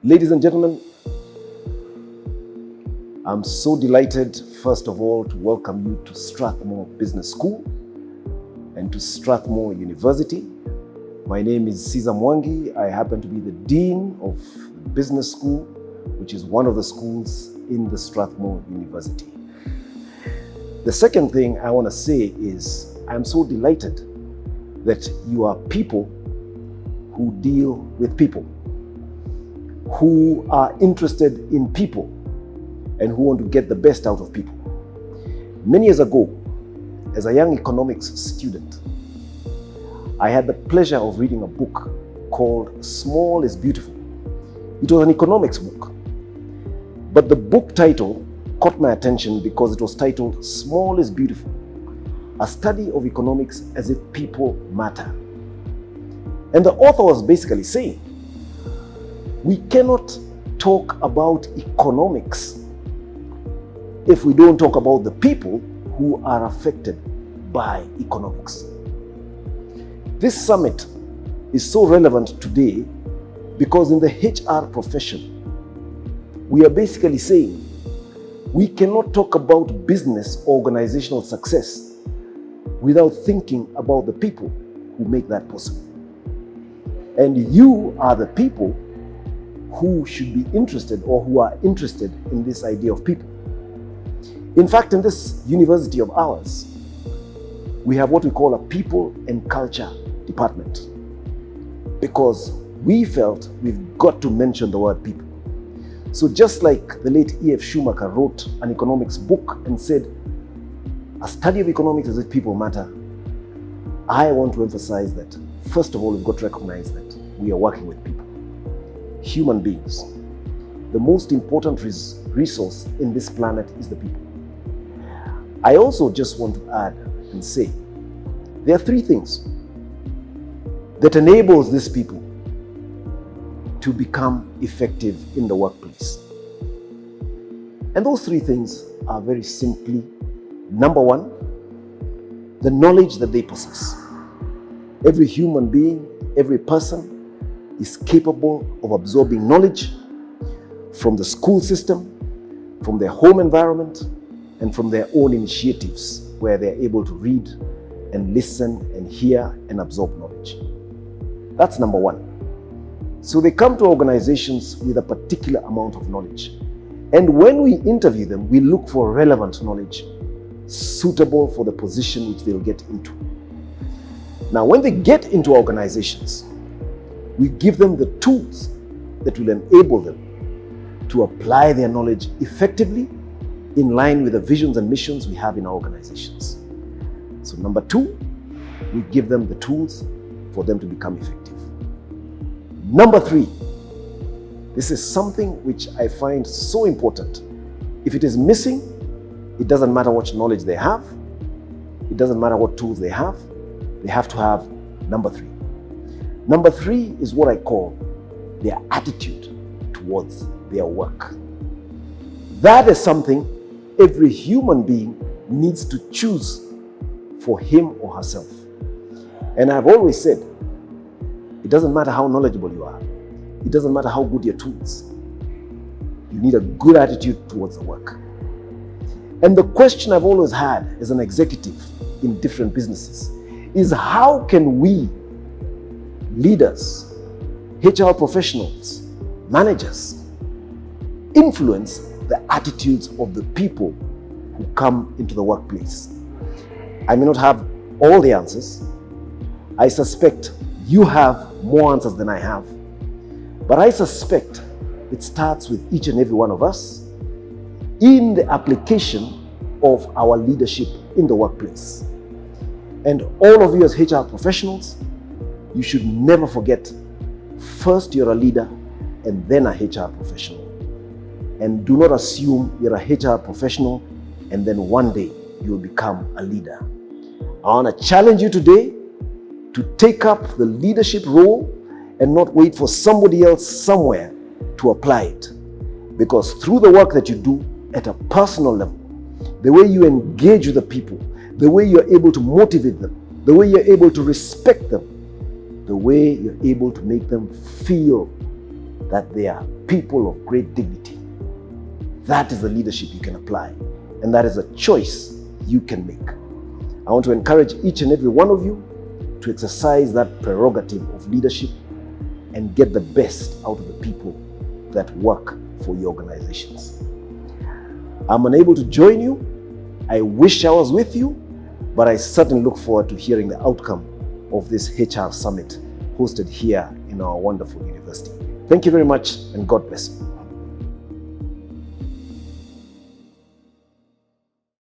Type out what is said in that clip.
Ladies and gentlemen, I'm so delighted, first of all, to welcome you to Strathmore Business School and to Strathmore University. My name is Mwangi. I happen to be the Dean of the Business School, which is one of the schools in the Strathmore University. The second thing I want to say is I'm so delighted that you are people who deal with people, who are interested in people, and who want to get the best out of people. Many years ago, as a young economics student, I had the pleasure of reading a book called Small is Beautiful. It was an economics book, but the book title caught my attention because it was titled Small is Beautiful, a study of economics as if people matter. And the author was basically saying, we cannot talk about economics if we don't talk about the people who are affected by economics. This summit is so relevant today because in the HR profession, we are basically saying we cannot talk about business or organizational success without thinking about the people who make that possible. And you are the people who should be interested or who are interested in this idea of people. In fact, in this university of ours, we have what we call a people and culture department because we felt we've got to mention the word people. So just like the late E.F. Schumacher wrote an economics book and said, a study of economics as if people matter, I want to emphasize that, first of all, we've got to recognize that we are working with people. Human beings. The most important resource in this planet is the people. I also just want to add and say, there are three things that enables these people to become effective in the workplace. And those three things are very simply, number one, the knowledge that they possess. Every human being, every person is capable of absorbing knowledge from the school system, from their home environment, and from their own initiatives where they're able to read and listen and hear and absorb knowledge. That's number one. So they come to organizations with a particular amount of knowledge. And when we interview them, we look for relevant knowledge suitable for the position which they'll get into. Now, when they get into organizations, we give them the tools that will enable them to apply their knowledge effectively in line with the visions and missions we have in our organizations. So number two, we give them the tools for them to become effective. Number three, this is something which I find so important. If it is missing, it doesn't matter what knowledge they have, it doesn't matter what tools they have to have number three. Number three is what I call their attitude towards their work. That is something every human being needs to choose for him or herself. And I've always said, it doesn't matter how knowledgeable you are. It doesn't matter how good your tools. You need a good attitude towards the work. And the question I've always had as an executive in different businesses is how can we, leaders, HR professionals, managers, influence the attitudes of the people who come into the workplace? I may not have all the answers. I suspect you have more answers than I have. But I suspect it starts with each and every one of us in the application of our leadership in the workplace. And all of you as HR professionals, you should never forget, first you're a leader and then a HR professional. And do not assume you're a HR professional and then one day you'll become a leader. I want to challenge you today to take up the leadership role and not wait for somebody else somewhere to apply it. Because through the work that you do at a personal level, the way you engage with the people, the way you're able to motivate them, the way you're able to respect them, the way you're able to make them feel that they are people of great dignity. That is the leadership you can apply, and that is a choice you can make. I want to encourage each and every one of you to exercise that prerogative of leadership and get the best out of the people that work for your organizations. I'm unable to join you. I wish I was with you, but I certainly look forward to hearing the outcome of this HR Summit hosted here in our wonderful university. Thank you very much, and God bless you.